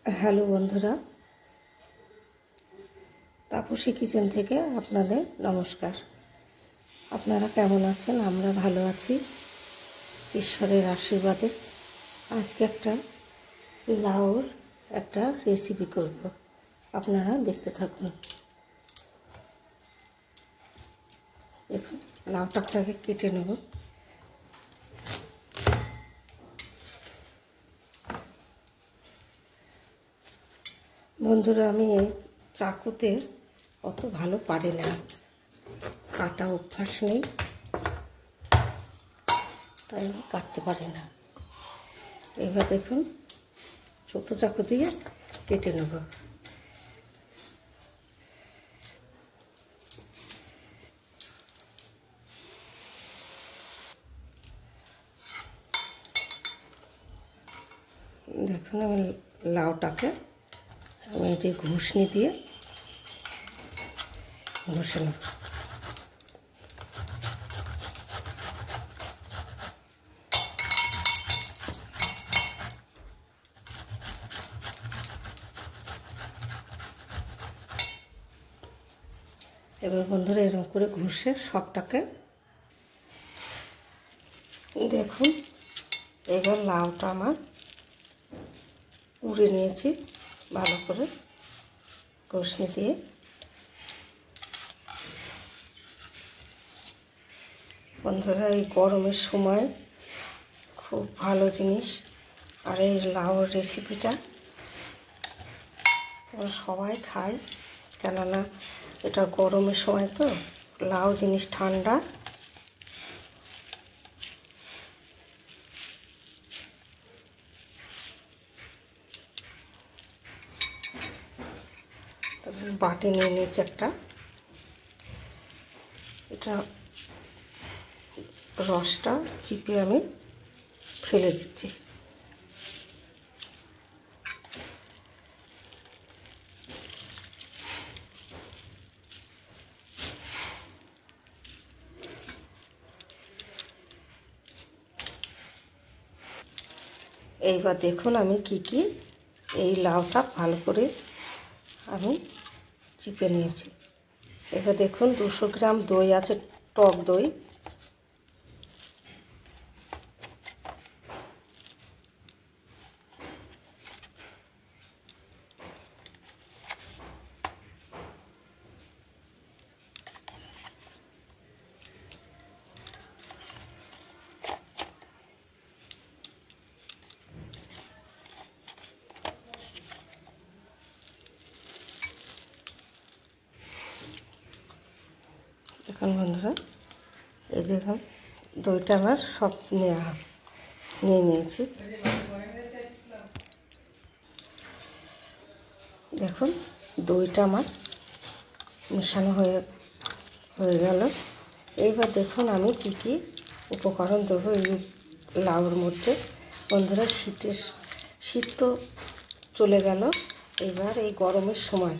Hello বন্ধুরা, Tapasi kitchen থেকে আপনাদের নমস্কার। আপনারা কেমন আছেন? আমরা ভালো আছি ঈশ্বরের আশীর্বাদে। আজকে একটা লাউর একটা রেসিপি করব, আপনারা দেখতে থাকুন। দেখুন, লাউটাকে কেটে নেব। বন্ধুরা, আমি এই চাকুতে অত ভালো পারি না, কাটা অভ্যাস নেই, তাই আমি কাটতে পারি না। এবার দেখুন, ছোটো চাকু দিয়ে কেটে নেব। দেখুন, আমি লাউটাকে আমি যে ঘুষনি দিয়ে ঘষে নেব। এবার বন্ধুরা, এরকম করে ঘষে সবটাকে দেখুন। এবার লাউটা আমার পুড়ে নিয়েছি ভালো করে ঘষনি দিয়ে। বন্ধুরা, এই গরমের সময় খুব ভালো জিনিস, আর এই লাউর রেসিপিটা সবাই খায়, কেননা এটা গরমের সময় তো। লাউ জিনিস ঠান্ডা, বাটি নিয়ে নিয়েছি একটা। এটা রসটা চিপে আমি ফেলে দিচ্ছি। এইবার দেখুন আমি কি এই লাউটা ভালো করে আমি চিপে নিয়েছি। এবার দেখুন 200 গ্রাম দই আছে, টক দই। দেখুন বন্ধুরা, এই দেখুন দইটা আমার সব নিয়ে নিয়েছি। দেখুন দইটা আমার মেশানো হয়ে গেল। এইবার দেখুন আমি কি উপকরণ দেবো এই লাউর মধ্যে। বন্ধুরা, শীত তো চলে গেল, এবার এই গরমের সময়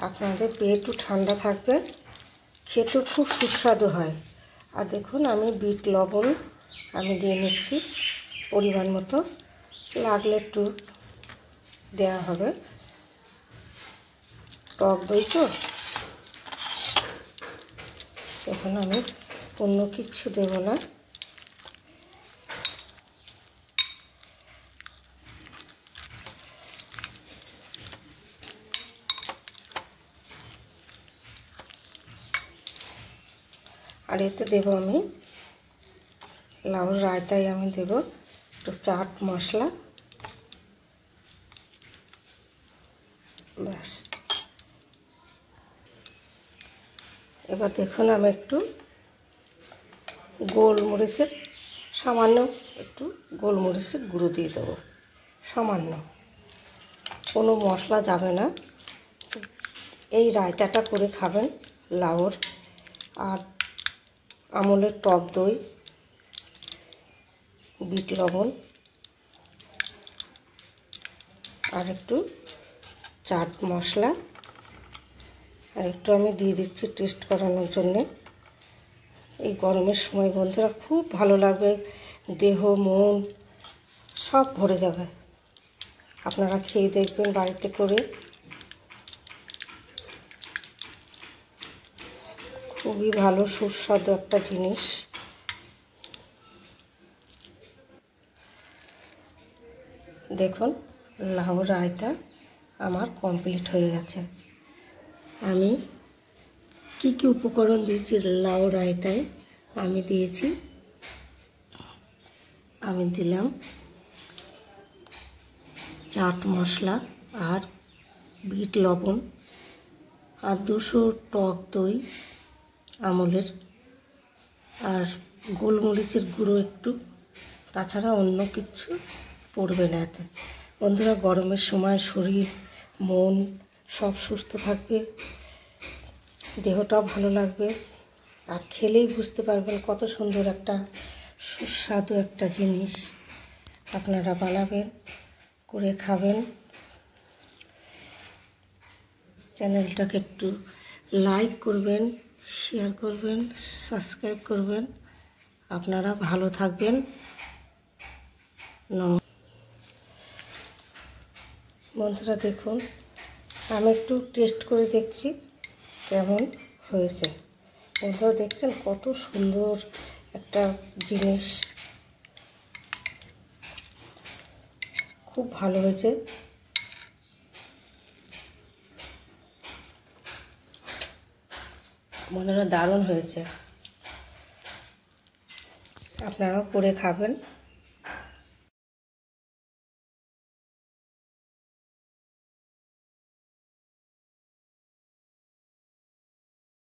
আপনাদের পেটও ঠান্ডা থাকবে, খেতেও খুব সুস্বাদু হয়। আর দেখুন, আমি বিট লবণ আমি দিয়ে নিচ্ছি পরিমাণ মতো, লাগলে একটু দেওয়া হবে, টক দই তো। এখন আমি অন্য কিচ্ছু দেব না। আর এতে দেব আমি লাউর রায়তায় আমি দেব একটু চাট মশলা, ব্যাস। এবার দেখুন আমি একটু গোলমরিচের সামান্য একটু গোলমরিচের গুঁড়ো দিয়ে দেবো, সামান্য, কোনো মশলা যাবে না। এই রায়তাটা করে খাবেন লাউর, আর আমলের টক দই, বিট লবণ, আর একটু চাট মশলা, আর একটু আমি দিয়ে দিচ্ছি টেস্ট করানোর জন্যে। এই গরমের সময় বন্ধুরা খুব ভালো লাগবে, দেহ মন সব ভরে যাবে। আপনারা খেয়ে দেখবেন বাড়িতে করে। খুবই ভালো সুস্বাদু একটা জিনিস। দেখুন লাউ রায়তা আমার কমপ্লিট হয়ে গেছে। আমি কি কি উপকরণ দিয়েছি লাউ রায়তায় আমি দিলাম চাট মশলা আর বিট লবণ আর 200 টক দই আমলের, আর গোলমরিচের গুঁড়ো একটু, তাছাড়া অন্য কিছু পড়বে না এতে। বন্ধুরা, গরমের সময় শরীর মন সব সুস্থ থাকবে, দেহটাও ভালো লাগবে, আর খেলেই বুঝতে পারবেন কত সুন্দর একটা সুস্বাদু একটা জিনিস। আপনারা বানাবেন, করে খাবেন। চ্যানেলটাকে একটু লাইক করবেন, শেয়ার করবেন, সাবস্ক্রাইব করবেন। আপনারা ভালো থাকবেন। বন্ধুরা দেখুন, আমি একটু টেস্ট করে দেখছি কেমন হয়েছে। বন্ধুরা দেখছেন কত সুন্দর একটা জিনিস, খুব ভালো হয়েছে। বন্ধুরা দারুণ হয়েছে, আপনারাও করে খাবেন।